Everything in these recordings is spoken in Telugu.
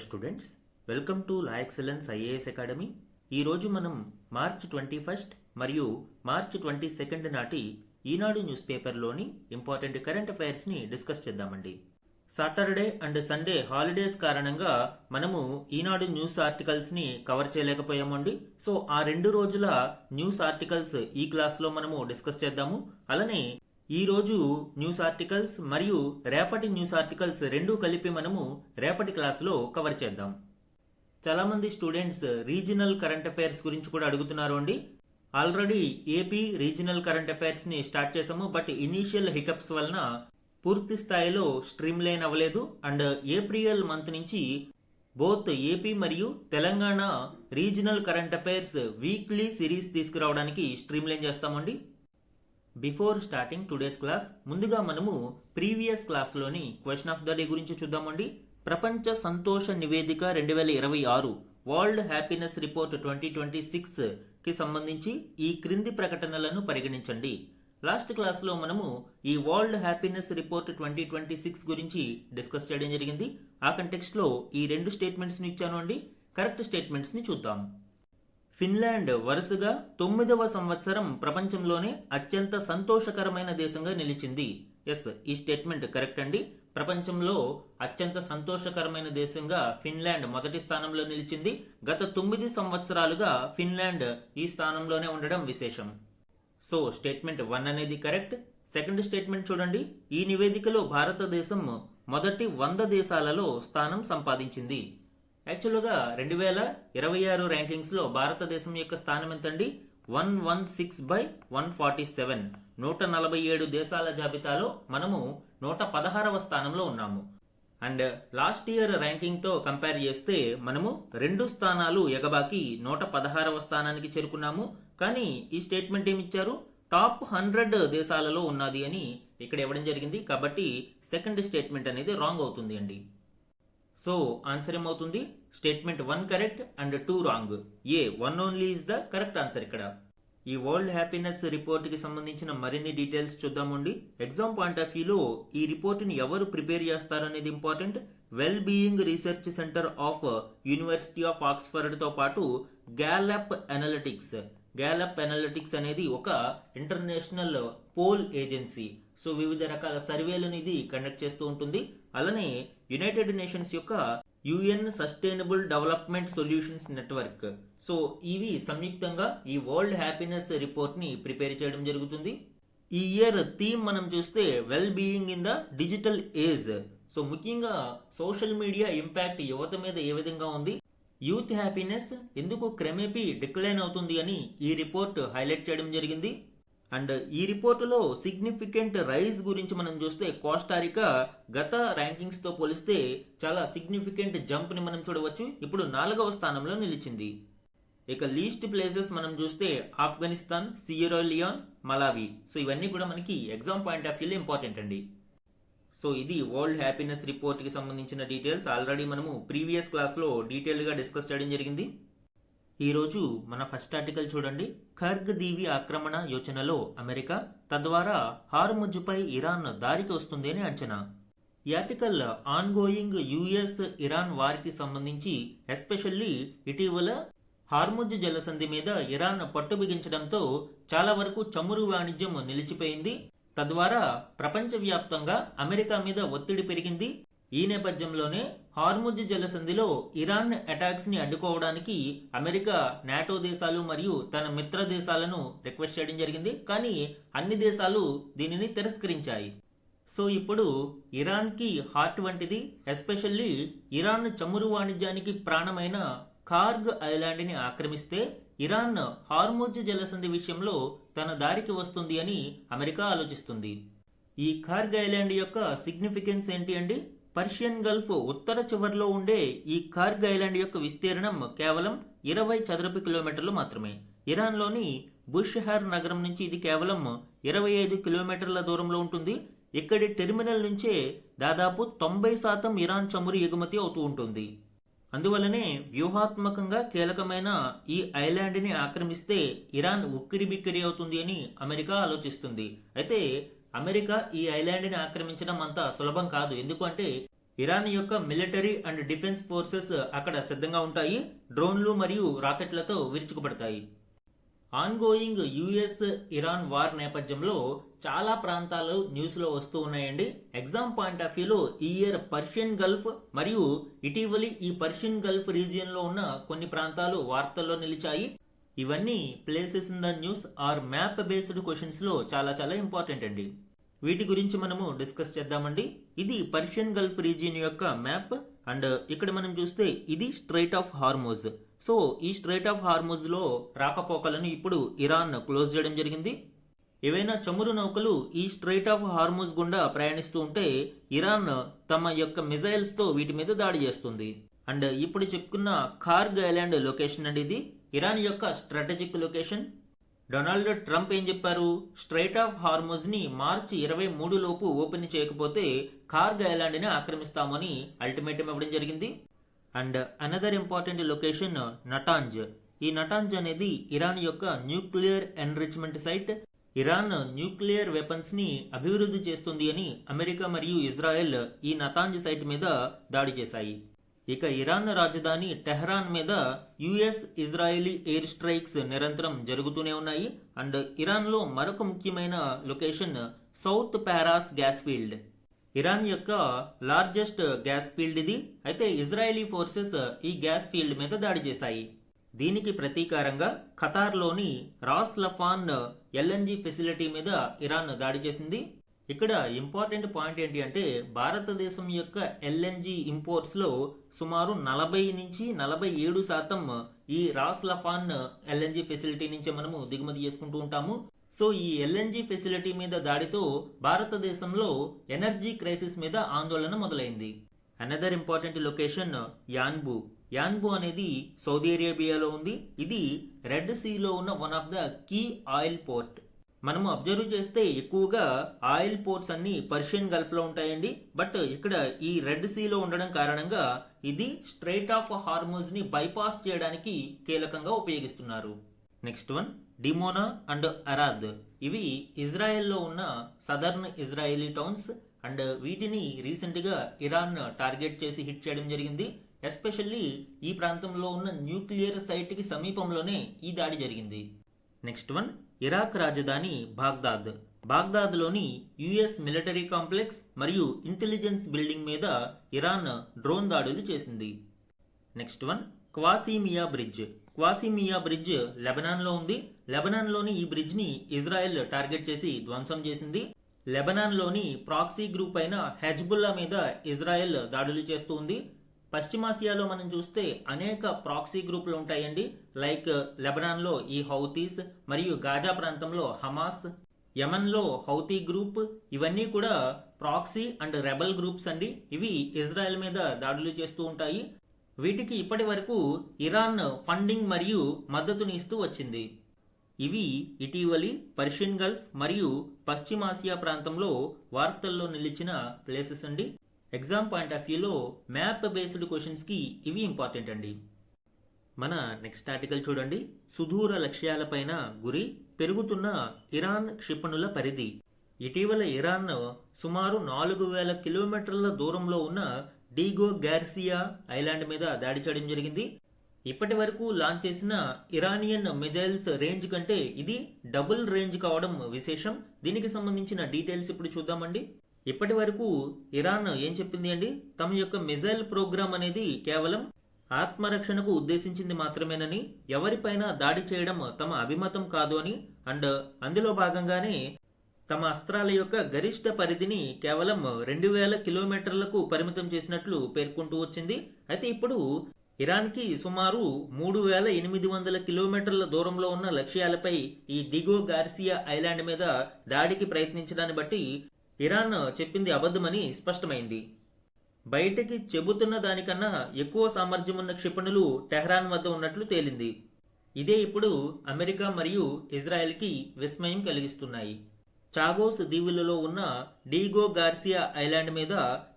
Dear students, welcome to law excellence IAS academy. ఈరోజు మనం మార్చ్ 21 మరియు మార్చ్ 22 నాటి ఈనాడు న్యూస్ పేపర్లోని ఇంపార్టెంట్ కరెంట్ అఫైర్స్ని డిస్కస్ చేద్దామండి. సాటర్డే అండ్ సండే హాలిడేస్ కారణంగా మనము ఈనాడు న్యూస్ ఆర్టికల్స్ని కవర్ చేయలేకపోయామండి. సో ఆ 2 రోజుల న్యూస్ ఆర్టికల్స్ ఈ క్లాస్లో మనము డిస్కస్ చేద్దాము. అలానే ఈ రోజు న్యూస్ ఆర్టికల్స్ మరియు రేపటి న్యూస్ ఆర్టికల్స్ రెండూ కలిపి మనము రేపటి క్లాస్లో కవర్ చేద్దాం. చాలా మంది స్టూడెంట్స్ రీజనల్ కరెంట్ అఫైర్స్ గురించి కూడా అడుగుతున్నారు అండి. Already AP regional current affairs ని స్టార్ట్ చేసాము, బట్ ఇనీషియల్ హికప్స్ వలన పూర్తి స్థాయిలో స్ట్రీమ్ లైన్ అవ్వలేదు. అండ్ ఏప్రిల్ మంత్ నుంచి బోత్ ఏపీ మరియు Telangana regional current affairs weekly series తీసుకురావడానికి స్ట్రీమ్ లైన్ చేస్తామండి. బిఫోర్ స్టార్టింగ్ టుడేస్ క్లాస్, ముందుగా మనము ప్రీవియస్ క్లాస్లోని క్వశ్చన్ ఆఫ్ ద డే గురించి చూద్దామండి. ప్రపంచ సంతోష నివేదిక 2026 వరల్డ్ హ్యాపీనెస్ రిపోర్ట్ 2026 కి సంబంధించి ఈ క్రింది ప్రకటనలను పరిగణించండి. లాస్ట్ క్లాస్లో మనము ఈ వరల్డ్ హ్యాపీనెస్ రిపోర్ట్ 2026 గురించి డిస్కస్ చేయడం జరిగింది. ఆ కంటెక్స్ట్లో ఈ 2 స్టేట్మెంట్స్ని ఇచ్చాను అండి. కరెక్ట్ స్టేట్మెంట్స్ని చూద్దాం. ఫిన్లాండ్ వరుసగా 9వ సంవత్సరం ప్రపంచంలోనే అత్యంత సంతోషకరమైన దేశంగా నిలిచింది. ఎస్, ఈ స్టేట్మెంట్ కరెక్ట్ అండి. ప్రపంచంలో అత్యంత సంతోషకరమైన దేశంగా ఫిన్లాండ్ మొదటి స్థానంలో నిలిచింది. గత 9 సంవత్సరాలుగా ఫిన్లాండ్ ఈ స్థానంలోనే ఉండడం విశేషం. సో స్టేట్మెంట్ 1 అనేది కరెక్ట్. సెకండ్ స్టేట్మెంట్ చూడండి. ఈ నివేదికలో భారతదేశం మొదటి 100 దేశాలలో స్థానం సంపాదించింది. యాక్చువల్గా 2026 ర్యాంకింగ్స్లో భారతదేశం యొక్క స్థానం ఎంతండి? 116/147. 147 దేశాల జాబితాలో మనము 116వ స్థానంలో ఉన్నాము. అండ్ లాస్ట్ ఇయర్ ర్యాంకింగ్తో కంపేర్ చేస్తే మనము 2 స్థానాలు ఎగబాకి 116వ స్థానానికి చేరుకున్నాము. కానీ ఈ స్టేట్మెంట్ ఏమిచ్చారు? టాప్ 100 దేశాలలో ఉన్నది అని ఇక్కడ ఇవ్వడం జరిగింది. కాబట్టి సెకండ్ స్టేట్మెంట్ అనేది రాంగ్ అవుతుంది అండి. సో ఆన్సర్ ఏమవుతుంది? Statement 1 correct and 2 wrong. A 1 only is the correct answer ఇక్కడ. ఈ వరల్డ్ హ్యాపీనెస్ రిపోర్ట్ కి సంబంధించిన మరిన్ని డీటెయిల్స్ చూద్దామండి. ఎగ్జామ్ పాయింట్ ఆఫ్ వ్యూలో ఈ రిపోర్ట్ని ఎవరు ప్రిపేర్ చేస్తారనేది important. Well being research centre of university of Oxford తో పాటు గ్యాలప్ అనలిటిక్స్ అనేది ఒక ఇంటర్నేషనల్ పోల్ ఏజెన్సీ. సో వివిధ రకాల సర్వేలను ఇది కండక్ట్ చేస్తూ ఉంటుంది. అలానే యునైటెడ్ నేషన్స్ యొక్క UN sustainable development solutions network. So ఇవి సంయుక్తంగా ఈ వరల్డ్ హ్యాపీనెస్ రిపోర్ట్ ని ప్రిపేర్ చేయడం జరుగుతుంది. ఈ ఇయర్ థీమ్ మనం చూస్తే well being in the digital age. So ముఖ్యంగా సోషల్ మీడియా ఇంపాక్ట్ యువత మీద ఏ విధంగా ఉంది, యూత్ హ్యాపీనెస్ ఎందుకు క్రమేపీ డిక్లైన్ అవుతుంది అని ఈ రిపోర్ట్ హైలైట్ చేయడం జరిగింది. అండ్ ఈ రిపోర్టులో సిగ్నిఫికెంట్ రైజ్ గురించి మనం చూస్తే కోస్టారికా గత ర్యాంకింగ్స్ తో పోలిస్తే చాలా సిగ్నిఫికెంట్ జంప్ ని మనం చూడవచ్చు. ఇప్పుడు 4వ స్థానంలో నిలిచింది. ఇక లీస్ట్ ప్లేసెస్ మనం చూస్తే Afghanistan, Sierra Leone, Malawi. So ఇవన్నీ కూడా మనకి ఎగ్జామ్ పాయింట్ ఆఫ్ వ్యూలో ఇంపార్టెంట్ అండి. సో ఇది వరల్డ్ హ్యాపీనెస్ రిపోర్ట్ కి సంబంధించిన డీటెయిల్స్. ఆల్రెడీ మనము ప్రీవియస్ క్లాస్లో డీటెయిల్ గా డిస్కస్ చేయడం జరిగింది. ఈరోజు మన ఫస్ట్ ఆర్టికల్ చూడండి. ఖర్గ్ దీవి ఆక్రమణ యోచనలో అమెరికా, తద్వారా హార్ముజ్పై ఇరాన్ దారికి వస్తుంది అని అంచనా. ఈ ఆర్టికల్ ఆన్గోయింగ్ యుఎస్ ఇరాన్ వార్కి సంబంధించి, ఎస్పెషల్లీ ఇటీవల హార్ముజ్ జలసంధి మీద ఇరాన్ పట్టు బిగించడంతో చాలా వరకు చమురు వాణిజ్యం నిలిచిపోయింది. తద్వారా ప్రపంచవ్యాప్తంగా అమెరికా మీద ఒత్తిడి పెరిగింది. ఈ నేపథ్యంలోనే హార్ముజ్ జలసంధిలో ఇరాన్ అటాక్స్ ని అడ్డుకోవడానికి అమెరికా నాటో దేశాలు మరియు తన మిత్ర దేశాలను రిక్వెస్ట్ చేయడం జరిగింది. కానీ అన్ని దేశాలు దీనిని తిరస్కరించాయి. సో ఇప్పుడు ఇరాన్ కి హార్ట్ వంటిది, ఎస్పెషల్లీ ఇరాన్ చమురు వాణిజ్యానికి ప్రాణమైన ఖార్గ్ ఐలాండ్ ని ఆక్రమిస్తే ఇరాన్ హార్ముజ్ జలసంధి విషయంలో తన దారికి వస్తుంది అని అమెరికా ఆలోచిస్తుంది. ఈ ఖార్గ్ ఐలాండ్ యొక్క సిగ్నిఫికెన్స్ ఏంటి అండి? పర్షియన్ గల్ఫ్ ఉత్తర చివర్లో ఉండే ఈ ఖార్గ్ ఐలాండ్ యొక్క విస్తీర్ణం కేవలం 20 చదరపు కిలోమీటర్లు మాత్రమే. ఇరాన్లోని బుషహర్ నగరం నుంచి ఇది కేవలం 25 కిలోమీటర్ల దూరంలో ఉంటుంది. ఇక్కడి టెర్మినల్ నుంచే దాదాపు 90% ఇరాన్ చమురు ఎగుమతి అవుతూ ఉంటుంది. అందువల్లనే వ్యూహాత్మకంగా కీలకమైన ఈ ఐలాండ్ని ఆక్రమిస్తే ఇరాన్ ఉక్కిరిబిక్కిరి అవుతుంది అని అమెరికా ఆలోచిస్తుంది. అయితే అమెరికా ఈ ఐలాండ్ని ఆక్రమించడం అంత సులభం కాదు. ఎందుకంటే ఇరాన్ యొక్క మిలిటరీ అండ్ డిఫెన్స్ ఫోర్సెస్ అక్కడ సిద్ధంగా ఉంటాయి. డ్రోన్లు మరియు రాకెట్లతో విరుచుకుపడతాయి. ఆన్గోయింగ్ యుఎస్ ఇరాన్ వార్ నేపథ్యంలో చాలా ప్రాంతాలు న్యూస్లో వస్తూ ఉన్నాయండి. ఎగ్జామ్ పాయింట్ ఆఫ్ వ్యూలో ఈ ఇయర్ పర్షియన్ గల్ఫ్ మరియు ఇటీవలి ఈ పర్షియన్ గల్ఫ్ రీజియన్లో ఉన్న కొన్ని ప్రాంతాలు వార్తల్లో నిలిచాయి. ఇవన్నీ places in the news or map based questions లో చాలా చాలా ఇంపార్టెంట్ అండి. వీటి గురించి మనము డిస్కస్ చేద్దామండి. ఇది పర్షియన్ గల్ఫ్ రీజియన్ యొక్క మ్యాప్ అండ్ ఇక్కడ మనం చూస్తే ఇది స్ట్రైట్ ఆఫ్ హార్మోజ్. సో ఈ స్ట్రైట్ ఆఫ్ హార్మోజ్ లో రాకపోకలను ఇప్పుడు ఇరాన్ క్లోజ్ చేయడం జరిగింది. ఏవైనా చమురు నౌకలు ఈ స్ట్రైట్ ఆఫ్ హార్మోజ్ గుండా ప్రయాణిస్తూ ఉంటే ఇరాన్ తమ యొక్క మిజైల్స్ తో వీటి మీద దాడి చేస్తుంది. అండ్ ఇప్పుడు చెప్పుకున్న ఖార్గ్ ఐలాండ్ లొకేషన్ అండి, ఇది ఇరాన్ యొక్క స్ట్రాటజిక్ లొకేషన్. డొనాల్డ్ ట్రంప్ ఏం చెప్పారు, స్ట్రైట్ ఆఫ్ హార్మోజ్ ని మార్చి 23 లోపు ఓపెన్ చేయకపోతే ఖార్గ్ ఐలాండ్ ని ఆక్రమిస్తామని అల్టిమేటం ఇవ్వడం జరిగింది. And another important location Natanz. ఈ నటాంజ్ అనేది ఇరాన్ యొక్క nuclear enrichment site. Iran nuclear weapons ని అభివృద్ధి చేస్తుంది అని అమెరికా మరియు ఇజ్రాయెల్ ఈ నటాంజ్ సైట్ మీద దాడి చేశాయి. ఇక ఇరాన్ రాజధాని టెహ్రాన్ మీద యుఎస్ ఇజ్రాయెలీ ఎయిర్ స్ట్రైక్స్ నిరంతరం జరుగుతూనే ఉన్నాయి. అండ్ ఇరాన్ లో మరొక ముఖ్యమైన location south paras gas field. Iran యొక్క లార్జెస్ట్ గ్యాస్ ఫీల్డ్ ఇది. అయితే ఇజ్రాయెలీ ఫోర్సెస్ ఈ గ్యాస్ ఫీల్డ్ మీద దాడి చేశాయి. దీనికి ప్రతీకారంగా ఖతార్లోని రాస్ లఫాన్ ఎల్ఎన్జి ఫెసిలిటీ మీద ఇరాన్ దాడి చేసింది. ఇక్కడ ఇంపార్టెంట్ పాయింట్ ఏంటి అంటే భారతదేశం యొక్క ఎల్ఎన్జి ఇంపోర్ట్స్ లో సుమారు 40 నుంచి 47% ఈ రాస్ లఫాన్ ఎల్ఎన్జి ఫెసిలిటీ నుంచి మనము దిగుమతి చేసుకుంటూ ఉంటాము. సో ఈ ఎల్ఎన్జి ఫెసిలిటీ మీద దాడితో భారతదేశంలో ఎనర్జీ క్రైసిస్ మీద ఆందోళన మొదలైంది. Another important location Yanbu. Yanbu అనేది సౌదీ అరేబియాలో ఉంది. ఇది రెడ్ సీలో ఉన్న one of the key oil port. మనము అబ్జర్వ్ చేస్తే ఎక్కువగా ఆయిల్ పోర్ట్స్ అన్ని పర్షియన్ గల్ఫ్ లో ఉంటాయండి. బట్ ఇక్కడ ఈ రెడ్ సీలో ఉండడం కారణంగా ఇది స్ట్రైట్ ఆఫ్ హార్మోజ్ ని బైపాస్ చేయడానికి కీలకంగా ఉపయోగిస్తున్నారు. Next one Dimona and Arad. ఇవి ఇజ్రాయెల్లో ఉన్న సదర్న్ ఇజ్రాయేలీ టౌన్స్ అండ్ వీటిని రీసెంట్ గా ఇరాన్ టార్గెట్ చేసి హిట్ చేయడం జరిగింది. ఎస్పెషల్లీ ఈ ప్రాంతంలో ఉన్న న్యూక్లియర్ సైట్ కి సమీపంలోనే ఈ దాడి జరిగింది. నెక్స్ట్ వన్ ఇరాక్ రాజధాని బాగ్దాద్. బాగ్దాద్లోని యుఎస్ మిలిటరీ కాంప్లెక్స్ మరియు ఇంటెలిజెన్స్ బిల్డింగ్ మీద ఇరాన్ డ్రోన్ దాడులు చేసింది. Next one Qasimiya bridge. Qasimiya bridge లెబనాన్లో ఉంది. లెబనాన్లోని ఈ బ్రిడ్జ్ ని ఇజ్రాయెల్ టార్గెట్ చేసి ధ్వంసం చేసింది. లెబనాన్లోని ప్రాక్సీ గ్రూప్ అయిన హెజ్బుల్లా మీద ఇజ్రాయెల్ దాడులు చేస్తూ ఉంది. పశ్చిమాసియాలో మనం చూస్తే అనేక ప్రాక్సీ గ్రూపులు ఉంటాయండి. లైక్ లెబనాన్ లో ఈ హౌతీస్ మరియు గాజా ప్రాంతంలో హమాస్, యమన్ లో హౌతీ గ్రూప్, ఇవన్నీ కూడా ప్రాక్సీ అండ్ రెబల్ గ్రూప్స్ అండి. ఇవి ఇజ్రాయెల్ మీద దాడులు చేస్తూ ఉంటాయి. వీటికి ఇప్పటి వరకు ఇరాన్ ఫండింగ్ మరియు మద్దతుని ఇస్తూ వచ్చింది. ఇవి ఇటీవలి పర్షియన్ గల్ఫ్ మరియు పశ్చిమాసియా ప్రాంతంలో వార్తల్లో నిలిచిన ప్లేసెస్ అండి. ఎగ్జామ్ పాయింట్ ఆఫ్ వ్యూలో మ్యాప్ బేస్డ్ క్వశ్చన్స్ కి ఇవి ఇంపార్టెంట్ అండి. మన నెక్స్ట్ ఆర్టికల్ చూడండి. సుదూర లక్ష్యాలపైన గురి, పెరుగుతున్న ఇరాన్ క్షిపణుల పరిధి. ఇటీవల ఇరాన్ సుమారు 4000 కిలోమీటర్ల దూరంలో ఉన్న డీగో గార్సియా ఐలాండ్ మీద దాడి చేయడం జరిగింది. ఇప్పటి వరకు లాంచ్ చేసిన ఇరానియన్ మిజైల్స్ రేంజ్ కంటే ఇది డబుల్ రేంజ్ కావడం విశేషం. దీనికి సంబంధించిన డీటెయిల్స్ ఇప్పుడు చూద్దామండి. ఇప్పటి వరకు ఇరాన్ ఏం చెప్పింది అండి, తమ యొక్క మిజైల్ ప్రోగ్రామ్ అనేది కేవలం ఆత్మరక్షణకు ఉద్దేశించింది మాత్రమేనని, ఎవరిపైన దాడి చేయడం తమ అభిమతం కాదు అని, అండ్ అందులో భాగంగానే తమ అస్త్రాల యొక్క గరిష్ట పరిధిని కేవలం 2000 కిలోమీటర్లకు పరిమితం చేసినట్లు పేర్కొంటూ వచ్చింది. అయితే ఇప్పుడు ఇరాన్కి సుమారు 3800 కిలోమీటర్ల దూరంలో ఉన్న లక్ష్యాలపై ఈ డిగో గార్సియా ఐలాండ్ మీద దాడికి ప్రయత్నించడాన్ని బట్టి ఇరాన్ చెప్పింది అబద్ధమని స్పష్టమైంది. బయటికి చెబుతున్న దానికన్నా ఎక్కువ సామర్థ్యం ఉన్న క్షిపణులు టెహ్రాన్ వద్ద ఉన్నట్లు తేలింది. ఇదే ఇప్పుడు అమెరికా మరియు ఇజ్రాయెల్కి విస్మయం కలిగిస్తున్నాయి. చాగోస్ దీవులలో ఉన్న డీగో గార్సియా ఐలాండ్ మీద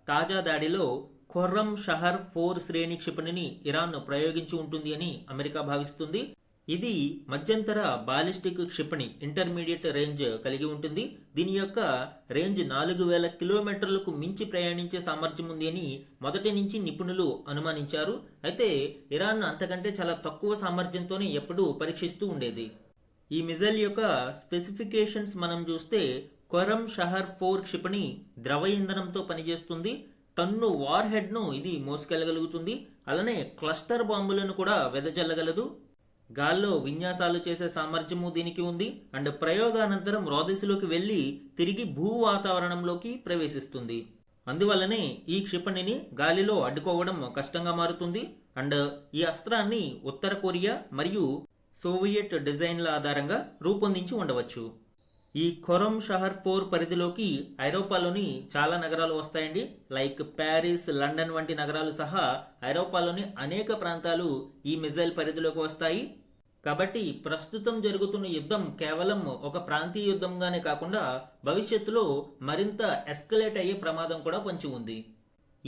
తాజా దాడిలో ఖుర్రం షహర్ 4 శ్రేణి క్షిపణిని ఇరాన్ ప్రయోగించి ఉంటుంది అని అమెరికా భావిస్తుంది. ఇది మధ్యంతర బాలిస్టిక్ క్షిపణి ఇంటర్మీడియట్ రేంజ్ కలిగి ఉంటుంది. దీని యొక్క రేంజ్ 4000 కిలోమీటర్లకు మించి ప్రయాణించే సామర్థ్యం ఉంది అని మొదటి నుంచి నిపుణులు అనుమానించారు. అయితే ఇరాన్ అంతకంటే చాలా తక్కువ సామర్థ్యంతోనే ఎప్పుడూ పరీక్షిస్తూ ఉండేది. ఈ మిజైల్ యొక్క స్పెసిఫికేషన్స్ మనం చూస్తే ఖొరమ్ షహర్ 4 క్షిపణి ద్రవ ఇంధనంతో పనిచేస్తుంది. టన్ను వార్ హెడ్ ను ఇది మోసుకెళ్లగలుగుతుంది. అలానే క్లస్టర్ బాంబులను కూడా వెదజల్లగలదు. గాల్లో విన్యాసాలు చేసే సామర్థ్యము దీనికి ఉంది. అండ్ ప్రయోగానంతరం రోదసిలోకి వెళ్లి తిరిగి భూ వాతావరణంలోకి ప్రవేశిస్తుంది. అందువల్లనే ఈ క్షిపణిని గాలిలో అడ్డుకోవడం కష్టంగా మారుతుంది. అండ్ ఈ అస్త్రాన్ని ఉత్తర కొరియా మరియు సోవియట్ డిజైన్ల ఆధారంగా రూపొందించి ఉండవచ్చు. ఈ ఖొరమ్ షహర్ 4 పరిధిలోకి ఐరోపాలోని చాలా నగరాలు వస్తాయండి. లైక్ ప్యారిస్, లండన్ వంటి నగరాలు సహా ఐరోపాలోని అనేక ప్రాంతాలు ఈ మిజైల్ పరిధిలోకి వస్తాయి. కాబట్టి ప్రస్తుతం జరుగుతున్న యుద్ధం కేవలం ఒక ప్రాంతీయ యుద్ధంగానే కాకుండా భవిష్యత్తులో మరింత ఎస్కలేట్ అయ్యే ప్రమాదం కూడా పొంచి ఉంది.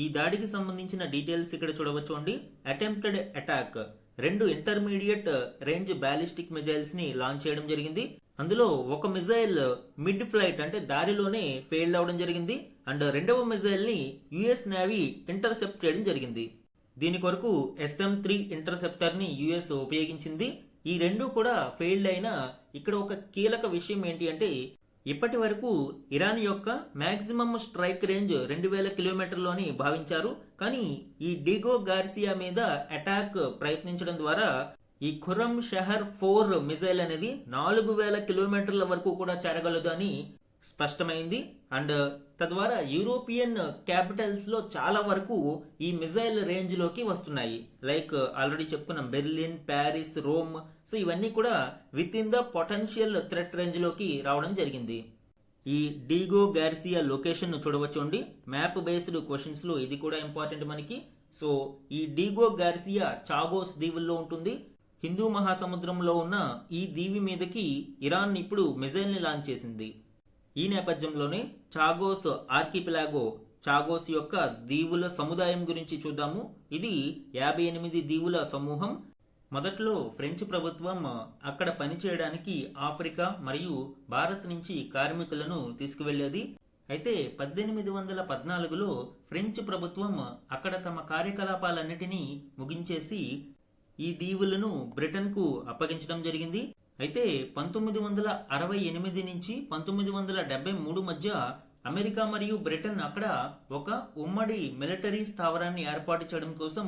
ఈ దాడికి సంబంధించిన డీటెయిల్స్ ఇక్కడ చూడవచ్చు. Attempted attack 2 intermediate range ballistic missiles ని లాంచ్ చేయడం జరిగింది. అందులో ఒక మిజైల్ మిడ్ ఫ్లైట్ అంటే దారిలోనే ఫెయిల్ అవడం జరిగింది. అండ్ రెండవ మిజైల్ ని యుఎస్ నేవీ ఇంటర్సెప్ట్ చేయడం జరిగింది. దీని కొరకు SM-3 ఇంటర్సెప్టర్ ని యుఎస్ ఉపయోగించింది. ఈ రెండు కూడా ఫెయిల్డ్ అయినా ఇక్కడ ఒక కీలక విషయం ఏంటి అంటే ఇప్పటి వరకు ఇరాన్ యొక్క మాక్సిమం స్ట్రైక్ రేంజ్ 2000 కిలోమీటర్లోని భావించారు. కానీ ఈ డిగో గార్సియా మీద అటాక్ ప్రయత్నించడం ద్వారా ఈ ఖురమ్ షహర్ 4 మిజైల్ అనేది 4000 కిలోమీటర్ల వరకు కూడా చేరగలదు అని స్పష్టమైంది. అండ్ తద్వారా యూరోపియన్ క్యాపిటల్స్ లో చాలా వరకు ఈ మిజైల్ రేంజ్ లోకి వస్తున్నాయి. లైక్ ఆల్రెడీ చెప్పుకున్నాం బెర్లిన్, ప్యారిస్, రోమ్. సో ఇవన్నీ కూడా with in the potential threat range లోకి రావడం జరిగింది. ఈ డిగో గార్సియా లొకేషన్ ను చూడవచ్చు. మ్యాప్ బేస్డ్ క్వశ్చన్స్ లో ఇది కూడా ఇంపార్టెంట్ మనకి. సో ఈ డిగో గార్సియా చాగోస్ దీవుల్లో ఉంటుంది. హిందూ మహాసముద్రంలో ఉన్న ఈ దీవి మీదకి ఇరాన్ ఇప్పుడు మిజైల్ ని లాంచ్ చేసింది. ఈ నేపథ్యంలోనే చాగోస్ ఆర్కిపిలాగో, చాగోస్ యొక్క దీవుల సముదాయం గురించి చూద్దాము. ఇది 58 దీవుల సమూహం. మొదట్లో ఫ్రెంచ్ ప్రభుత్వం అక్కడ పనిచేయడానికి ఆఫ్రికా మరియు భారత్ నుంచి కార్మికులను తీసుకువెళ్లేది. అయితే 1814లో ఫ్రెంచ్ ప్రభుత్వం అక్కడ తమ కార్యకలాపాలన్నిటినీ ముగించేసి ఈ దీవులను బ్రిటన్ కు అప్పగించడం జరిగింది. అయితే 1968 నుంచి 1973 మధ్య అమెరికా మరియు బ్రిటన్ అక్కడ ఒక ఉమ్మడి మిలిటరీ స్థావరాన్ని ఏర్పాటు చేయడం కోసం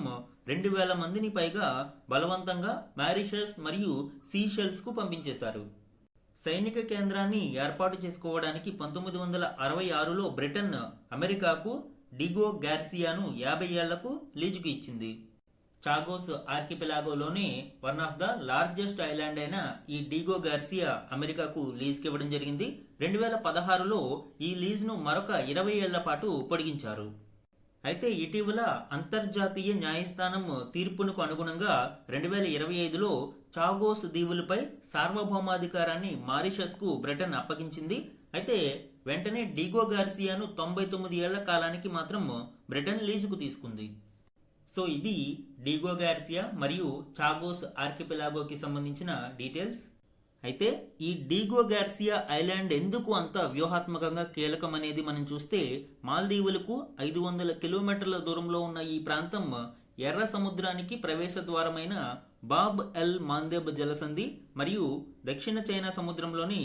2000 మందిని పైగా బలవంతంగా మారిషస్ మరియు సీషెల్స్ కు పంపించేశారు. సైనిక కేంద్రాన్ని ఏర్పాటు చేసుకోవడానికి 1966లో బ్రిటన్ అమెరికాకు డిగో గార్సియాను 50 ఏళ్లకు లీజుకు ఇచ్చింది. చాగోస్ ఆర్కిపెలాగోలోనే one of the largest island అయిన ఈ డిగో గార్సియా అమెరికాకు లీజ్కి ఇవ్వడం జరిగింది. 2016లో ఈ లీజ్ను మరొక 20 ఏళ్ల పాటు పొడిగించారు. అయితే ఇటీవల అంతర్జాతీయ న్యాయస్థానం తీర్పునకు అనుగుణంగా 2025లో చాగోస్ దీవులపై సార్వభౌమాధికారాన్ని మారిషస్ కు బ్రిటన్ అప్పగించింది. అయితే వెంటనే డిగో గార్సియాను 99 ఏళ్ల కాలానికి మాత్రం బ్రిటన్ లీజుకు తీసుకుంది. సో ఇది డిగో గార్సియా మరియు చాగోస్ ఆర్కిపెలాగోకి సంబంధించిన డీటెయిల్స్. అయితే ఈ డిగో గార్సియా ఐలాండ్ ఎందుకు అంత వ్యూహాత్మకంగా కీలకం అనేది మనం చూస్తే మాల్దీవులకు 500 కిలోమీటర్ల దూరంలో ఉన్న ఈ ప్రాంతం ఎర్ర సముద్రానికి ప్రవేశ ద్వారమైన బాబ్ ఎల్ మాందెబ్ జలసంధి మరియు దక్షిణ చైనా సముద్రంలోని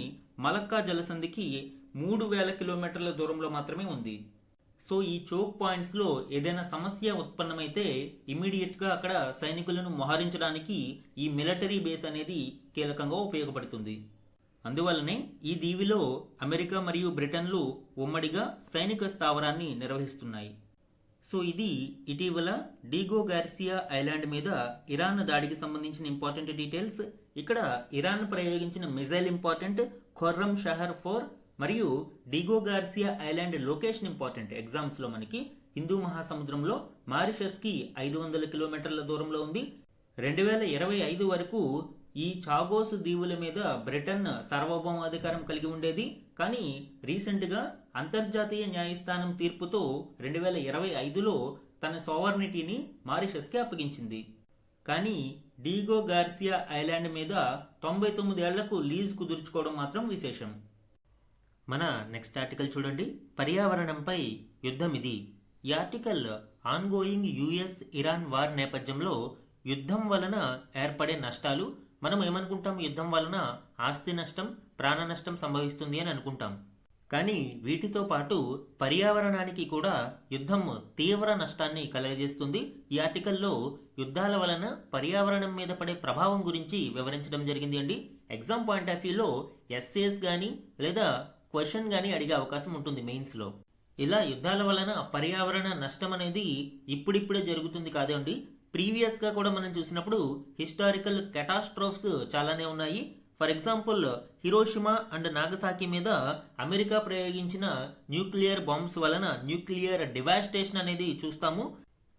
మలక్కా జలసంధికి 3000 కిలోమీటర్ల దూరంలో మాత్రమే ఉంది. సో ఈ చోక్ పాయింట్స్ లో ఏదైనా సమస్య ఉత్పన్నమైతే ఇమీడియట్ గా అక్కడ సైనికులను మోహరించడానికి ఈ మిలిటరీ బేస్ అనేది కీలకంగా ఉపయోగపడుతుంది. అందువల్లనే ఈ దీవిలో అమెరికా మరియు బ్రిటన్లు ఉమ్మడిగా సైనిక స్థావరాన్ని నిర్వహిస్తున్నాయి. సో ఇది ఇటీవల డిగో గార్సియా ఐలాండ్ మీద ఇరాన్ దాడికి సంబంధించిన ఇంపార్టెంట్ డీటెయిల్స్. ఇక్కడ ఇరాన్ ప్రయోగించిన మిజైల్ ఇంపార్టెంట్, ఖొర్రమ్ షహర్ 4 మరియు Diego Garcia island location important. Exams లో మనకి హిందూ మహాసముద్రంలో మారిషస్ కి 500 కిలోమీటర్ల దూరంలో ఉంది. 2025 వరకు ఈ చాగోస్ దీవుల మీద బ్రిటన్ సార్వభౌమాధికారం కలిగి ఉండేది. కానీ రీసెంట్ గా అంతర్జాతీయ న్యాయస్థానం తీర్పుతో 2025లో తన సోవర్నిటీని మారిషస్ కి అప్పగించింది. కానీ డీగో గార్సియా ఐలాండ్ మీద 99 ఏళ్లకు లీజ్ కుదుర్చుకోవడం మాత్రం విశేషం. మన నెక్స్ట్ ఆర్టికల్ చూడండి, పర్యావరణంపై యుద్ధం ఇది. ఈ article ongoing US Iran war నేపథ్యంలో యుద్ధం వలన ఏర్పడే నష్టాలు, మనం ఏమనుకుంటాం, యుద్ధం వలన ఆస్తి నష్టం, ప్రాణ నష్టం సంభవిస్తుంది అని అనుకుంటాం. కానీ వీటితో పాటు పర్యావరణానికి కూడా యుద్ధం తీవ్ర నష్టాన్ని కలుగజేస్తుంది. ఈ ఆర్టికల్లో యుద్ధాల వలన పర్యావరణం మీద పడే ప్రభావం గురించి వివరించడం జరిగింది అండి. ఎగ్జామ్ పాయింట్ ఆఫ్ వ్యూలో ఎస్ఏస్ కానీ లేదా క్వశ్చన్ కానీ అడిగే అవకాశం ఉంటుంది మెయిన్స్లో. ఇలా యుద్ధాల వలన పర్యావరణ నష్టం అనేది ఇప్పుడిప్పుడే జరుగుతుంది కాదండి. ప్రీవియస్గా కూడా మనం చూసినప్పుడు హిస్టారికల్ కెటాస్ట్రోఫ్స్ చాలానే ఉన్నాయి. For example, Hiroshima and Nagasaki మీద అమెరికా ప్రయోగించిన న్యూక్లియర్ బాంబ్స్ వలన న్యూక్లియర్ డివాస్టేషన్ అనేది చూస్తాము.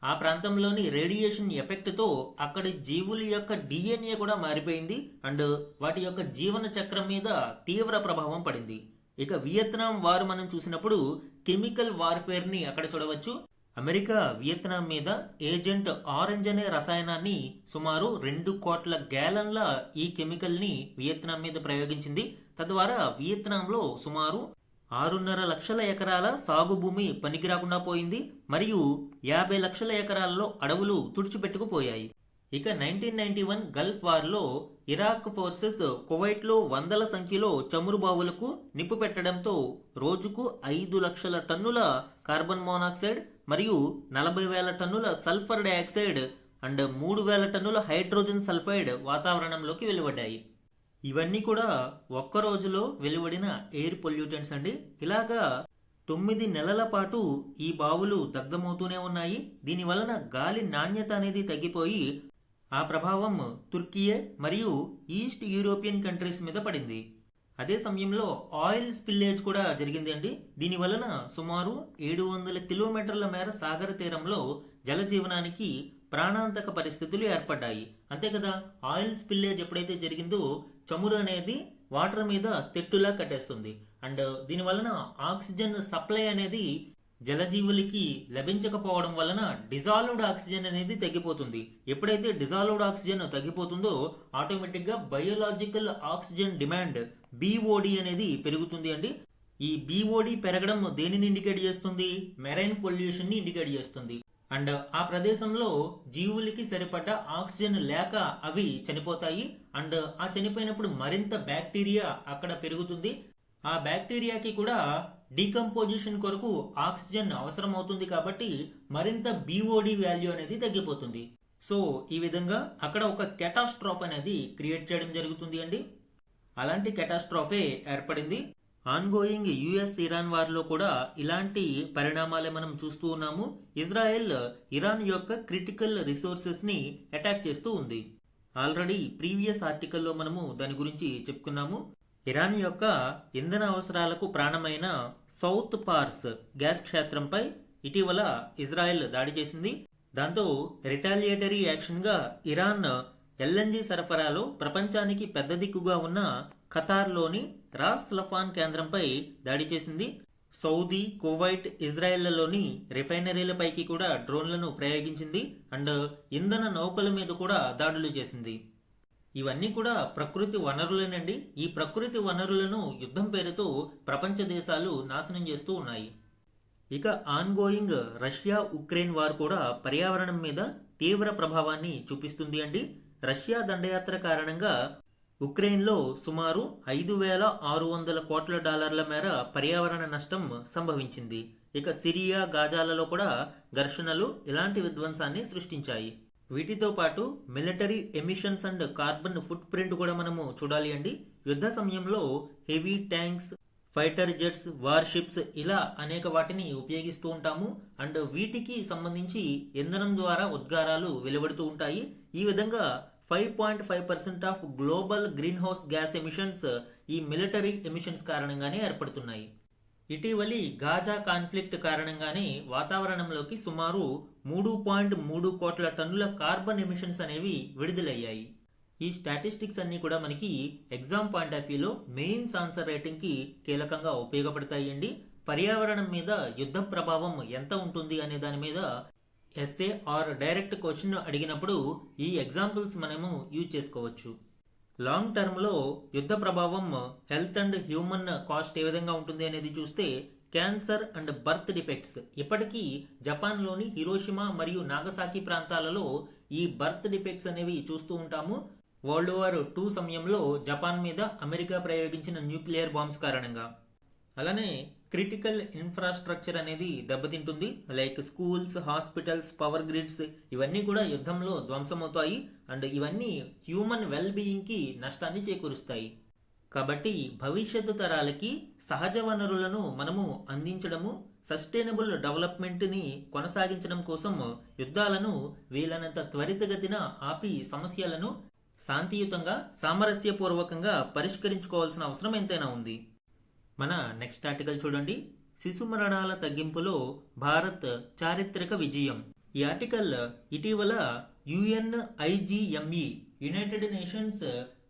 ఆ ప్రాంతంలోని రేడియేషన్ ఎఫెక్ట్తో అక్కడి జీవుల యొక్క డిఎన్ఏ కూడా మారిపోయింది అండ్ వాటి యొక్క జీవన చక్రం మీద తీవ్ర ప్రభావం పడింది. ఇక వియత్నాం వార్ మనం చూసినప్పుడు కెమికల్ వార్ఫేర్ని అక్కడ చూడవచ్చు. అమెరికా వియత్నాం మీద ఏజెంట్ ఆరెంజ్ అనే రసాయనాన్ని సుమారు 2 కోట్ల గ్యాలన్ల ఈ కెమికల్ని వియత్నాం మీద ప్రయోగించింది. తద్వారా వియత్నాంలో సుమారు 6.5 లక్షల ఎకరాల సాగు భూమి పనికిరాకుండా పోయింది మరియు 50 లక్షల ఎకరాల్లో అడవులు తుడిచిపెట్టుకుపోయాయి. ఇక 1991 గల్ఫ్ వార్లో ఇరాక్ ఫోర్సెస్ కువైట్లో వందల సంఖ్యలో చమురు బావులకు నిప్పు పెట్టడంతో రోజుకు 5 లక్షల టన్నుల కార్బన్ మోనాక్సైడ్ మరియు 40,000 టన్నుల సల్ఫర్ డయాక్సైడ్ అండ్ 3,000 టన్నుల హైడ్రోజన్ సల్ఫైడ్ వాతావరణంలోకి వెలువడ్డాయి. ఇవన్నీ కూడా ఒక్క రోజులో వెలువడిన ఎయిర్ పొల్యూటెంట్స్ అండి. ఇలాగా 9 నెలల పాటు ఈ బావులు దగ్ధమవుతూనే ఉన్నాయి. దీని వలన గాలి నాణ్యత అనేది తగ్గిపోయి ఆ ప్రభావం తుర్కియే మరియు ఈస్ట్ యూరోపియన్ కంట్రీస్ మీద పడింది. అదే సమయంలో ఆయిల్ స్పిల్లేజ్ కూడా జరిగింది అండి. దీని వలన సుమారు 700 కిలోమీటర్ల మేర సాగర తీరంలో జలజీవనానికి ప్రాణాంతక పరిస్థితులు ఏర్పడ్డాయి. అంతే కదా, ఆయిల్ స్పిల్లేజ్ ఎప్పుడైతే జరిగిందో చమురు అనేది వాటర్ మీద తెట్టులా కట్టేస్తుంది అండ్ దీని వలన ఆక్సిజన్ సప్లై అనేది జలజీవులకి లభించకపోవడం వలన డిజాల్వ్డ్ ఆక్సిజన్ అనేది తగ్గిపోతుంది. ఎప్పుడైతే డిజాల్వ్డ్ ఆక్సిజన్ తగ్గిపోతుందో ఆటోమేటిక్గా బయోలాజికల్ ఆక్సిజన్ డిమాండ్ BOD అనేది పెరుగుతుంది అండి. ఈ BOD పెరగడం దేనిని ఇండికేట్ చేస్తుంది? మెరైన్ పొల్యూషన్ ని ఇండికేట్ చేస్తుంది. అండ్ ఆ ప్రదేశంలో జీవులకి సరిపడ్డ ఆక్సిజన్ లేక అవి చనిపోతాయి అండ్ ఆ చనిపోయినప్పుడు మరింత బ్యాక్టీరియా అక్కడ పెరుగుతుంది. ఆ బ్యాక్టీరియాకి కూడా డీకంపోజిషన్ కొరకు ఆక్సిజన్ అవసరం అవుతుంది కాబట్టి మరింత BOD వాల్యూ అనేది తగ్గిపోతుంది. సో ఈ విధంగా అక్కడ ఒక కెటాస్ట్రాఫ్ అనేది క్రియేట్ చేయడం జరుగుతుంది అండి. అలాంటి కెటాస్ట్రాఫే ఏర్పడింది. ఆన్గోయింగ్ యుఎస్ ఇరాన్ వార్లో కూడా ఇలాంటి పరిణామాలే మనం చూస్తూ ఉన్నాము. ఇజ్రాయెల్ ఇరాన్ యొక్క క్రిటికల్ రిసోర్సెస్ ని అటాక్ చేస్తూ ఉంది. ఆల్రెడీ ప్రీవియస్ ఆర్టికల్లో మనము దాని గురించి చెప్పుకున్నాము. ఇరాన్ యొక్క ఇంధన అవసరాలకు ప్రాణమైన సౌత్ పార్స్ గ్యాస్ క్షేత్రంపై ఇటీవల ఇజ్రాయెల్ దాడి చేసింది. దాంతో రిటాలియేటరీ యాక్షన్గా ఇరాన్ LNG సరఫరాలో ప్రపంచానికి పెద్ద దిక్కుగా ఉన్న ఖతార్లోని రాస్ లఫాన్ కేంద్రంపై దాడి చేసింది. సౌదీ, కువైట్, ఇజ్రాయెల్లోని రిఫైనరీలపైకి కూడా డ్రోన్లను ప్రయోగించింది అండ్ ఇంధన నౌకల మీద కూడా దాడులు చేసింది. ఇవన్నీ కూడా ప్రకృతి వనరులేనండి. ఈ ప్రకృతి వనరులను యుద్ధం పేరుతో ప్రపంచ దేశాలు నాశనం చేస్తూ ఉన్నాయి. ఇక ఆన్గోయింగ్ రష్యా ఉక్రెయిన్ వార్ కూడా పర్యావరణం మీద తీవ్ర ప్రభావాన్ని చూపిస్తుంది అండి. రష్యా దండయాత్ర కారణంగా ఉక్రెయిన్లో సుమారు 5,600 కోట్ల డాలర్ల మేర పర్యావరణ నష్టం సంభవించింది. ఇక సిరియా, గాజాలలో కూడా ఘర్షణలు ఇలాంటి విధ్వంసాన్ని సృష్టించాయి. వీటితో పాటు military emissions and carbon foot print కూడా మనము చూడాలి అండి. యుద్ధ సమయంలో heavy tanks, fighter jets, war ships ఇలా అనేక వాటిని ఉపయోగిస్తూ ఉంటాము అండ్ వీటికి సంబంధించి ఇంధనం ద్వారా ఉద్గారాలు వెలువడుతూ ఉంటాయి. ఈ విధంగా 5.5% of global green house gas emissions ఈ మిలిటరీ ఎమిషన్స్ కారణంగానే ఏర్పడుతున్నాయి. ఇటీవలి గాజా కాన్ఫ్లిక్ట్ కారణంగానే వాతావరణంలోకి సుమారు 3.3 కోట్ల టన్నుల కార్బన్ ఎమిషన్స్ అనేవి విడుదలయ్యాయి. ఈ స్టాటిస్టిక్స్ అన్ని కూడా మనకి ఎగ్జామ్ పాయింట్ ఆఫ్ వ్యూలో మెయిన్స్ ఆన్సర్ రైటింగ్ కి కీలకంగా ఉపయోగపడతాయండి. పర్యావరణం మీద యుద్ధ ప్రభావం ఎంత ఉంటుంది అనే దాని మీద ఎస్ఏ ఆర్ డైరెక్ట్ క్వశ్చన్ అడిగినప్పుడు ఈ ఎగ్జాంపుల్స్ మనము యూజ్ చేసుకోవచ్చు. లాంగ్ టర్మ్లో యుద్ధ ప్రభావం హెల్త్ అండ్ హ్యూమన్ కాస్ట్ ఏ విధంగా ఉంటుంది అనేది చూస్తే క్యాన్సర్ అండ్ బర్త్ డిఫెక్ట్స్ ఇప్పటికీ జపాన్లోని హిరోషిమా మరియు నాగసాకి ప్రాంతాలలో ఈ బర్త్ డిఫెక్ట్స్ అనేవి చూస్తూ ఉంటాము. వరల్డ్ వార్ 2 సమయంలో జపాన్ మీద అమెరికా ప్రయోగించిన న్యూక్లియర్ బాంబ్స్ కారణంగా. అలానే క్రిటికల్ ఇన్ఫ్రాస్ట్రక్చర్ అనేది దెబ్బతింటుంది. Like schools, hospitals, power grids ఇవన్నీ కూడా యుద్ధంలో ధ్వంసమవుతాయి అండ్ ఇవన్నీ హ్యూమన్ వెల్ బీయింగ్కి నష్టాన్ని చేకూరుస్తాయి. కాబట్టి భవిష్యత్తు తరాలకి సహజ వనరులను మనము అందించడము, సస్టైనబుల్ డెవలప్మెంట్ని కొనసాగించడం కోసం యుద్ధాలను వీలైనంత త్వరితగతిన ఆపి సమస్యలను శాంతియుతంగా, సామరస్యపూర్వకంగా పరిష్కరించుకోవాల్సిన అవసరం ఎంతైనా ఉంది. మన నెక్స్ట్ ఆర్టికల్ చూడండి. శిశు మరణాల తగ్గింపులో భారత్ చారిత్రక విజయం. ఈ ఆర్టికల్ ఇటీవల UNIGME United nations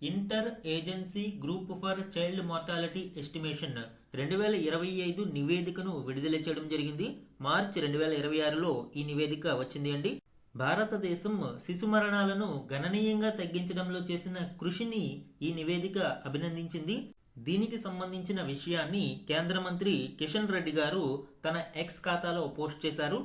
inter agency group for child mortality estimation 2025 నివేదికను విడుదల చేయడం జరిగింది. మార్చి 2026లో ఈ నివేదిక వచ్చింది అండి. భారతదేశం శిశు మరణాలను గణనీయంగా తగ్గించడంలో చేసిన కృషిని ఈ నివేదిక అభినందించింది. దీనికి సంబంధించిన విషయాన్ని కేంద్ర మంత్రి కిషన్ రెడ్డి గారు తన ఎక్స్ ఖాతాలో పోస్ట్ చేశారు.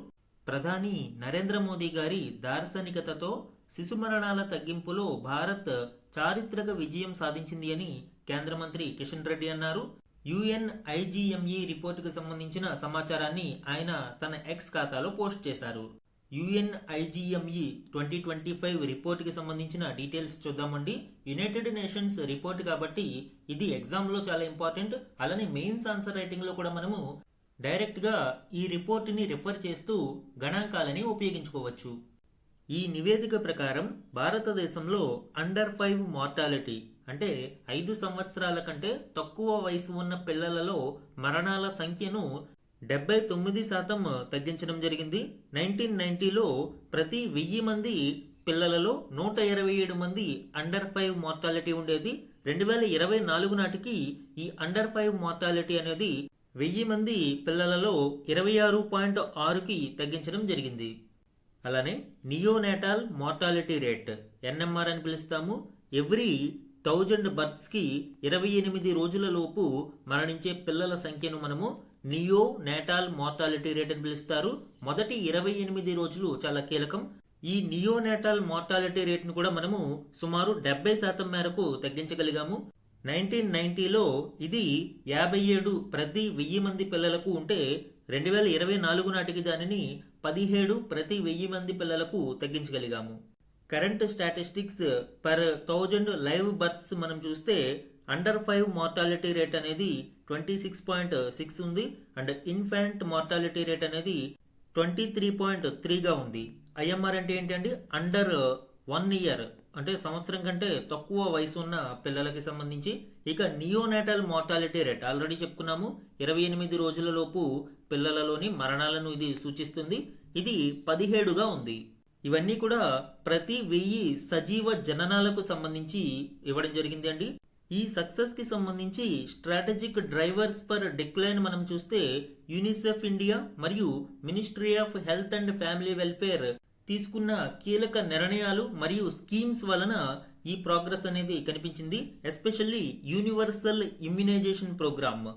ప్రధాని నరేంద్ర మోదీ గారి దార్శనికతతో శిశు మరణాల తగ్గింపులో భారత్ చారిత్రక విజయం సాధించింది అని కేంద్ర మంత్రి కిషన్ రెడ్డి అన్నారు. UNIGME రిపోర్టుకు సంబంధించిన సమాచారాన్ని ఆయన తన ఎక్స్ ఖాతాలో పోస్ట్ చేశారు. UNIGME 2025 రిపోర్ట్కి సంబంధించిన డీటెయిల్స్ చూద్దామండి. యునైటెడ్ నేషన్స్ రిపోర్ట్ కాబట్టి ఇది ఎగ్జామ్లో చాలా ఇంపార్టెంట్. అలానే మెయిన్స్ ఆన్సర్ రైటింగ్లో కూడా మనము డైరెక్ట్గా ఈ రిపోర్ట్ని రిఫర్ చేస్తూ గణాంకాలని ఉపయోగించుకోవచ్చు. ఈ నివేదిక ప్రకారం భారతదేశంలో అండర్ 5 మార్టాలిటీ అంటే 5 సంవత్సరాల కంటే తక్కువ వయసు ఉన్న పిల్లలలో మరణాల సంఖ్యను 79% తగ్గించడం జరిగింది. 1990లో ప్రతి 1000 మంది పిల్లలలో 127 మంది అండర్ 5 మార్టాలిటీ ఉండేది. 2024 నాటికి ఈ అండర్ 5 మార్టాలిటీ అనేది 1000 మంది పిల్లలలో 26.6కి తగ్గించడం జరిగింది. అలానే నియోనేటాల్ మార్టాలిటీ రేట్ NMR అని పిలుస్తాము. ఎవ్రీ 1000 బర్త్స్కి 28 రోజుల లోపు మరణించే పిల్లల సంఖ్యను మనము నియో నేటాల్ మార్టాలిటీ రేట్ అని పిలుస్తారు. మొదటి 28 రోజులు చాలా కీలకం. ఈ నియో నేటాల్ మార్టాలిటీ రేట్ను కూడా మనము సుమారు 70% మేరకు తగ్గించగలిగాము. 1990లో ఇది 57 ప్రతి 1000 మంది పిల్లలకు ఉంటే 2024 నాటికి దానిని 17 ప్రతి 1000 మంది పిల్లలకు తగ్గించగలిగాము. Current statistics per 1000 live births మనం చూస్తే అండర్ 5 మార్టాలిటీ రేట్ అనేది 26.6 ఉంది అండ్ ఇన్ఫాంట్ మార్టాలిటీ రేట్ అనేది 23.3గా ఉంది. IMR అంటే ఏంటండి? అండర్ 1 ఇయర్ అంటే సంవత్సరం కంటే తక్కువ వయసు ఉన్న పిల్లలకి సంబంధించి. ఇక నియోనేటల్ మార్టాలిటీ రేట్ ఆల్రెడీ చెప్పుకున్నాము, 28 రోజుల లోపు పిల్లలలోని మరణాలను ఇది సూచిస్తుంది. ఇది 17గా ఉంది. ఇవన్నీ కూడా ప్రతి 1000 సజీవ జననాలకు సంబంధించి ఇవ్వడం జరిగింది అండి. ఈ సక్సెస్ కి సంబంధించి స్ట్రాటజిక్ డ్రైవర్స్ ఫర్ డిక్లైన్ మనం చూస్తే యూనిసెఫ్ ఇండియా మరియు ministry of health and family welfare తీసుకున్న కీలక నిర్ణయాలు మరియు స్కీమ్స్ వలన ఈ ప్రోగ్రెస్ అనేది కనిపించింది. Especially universal immunisation programme.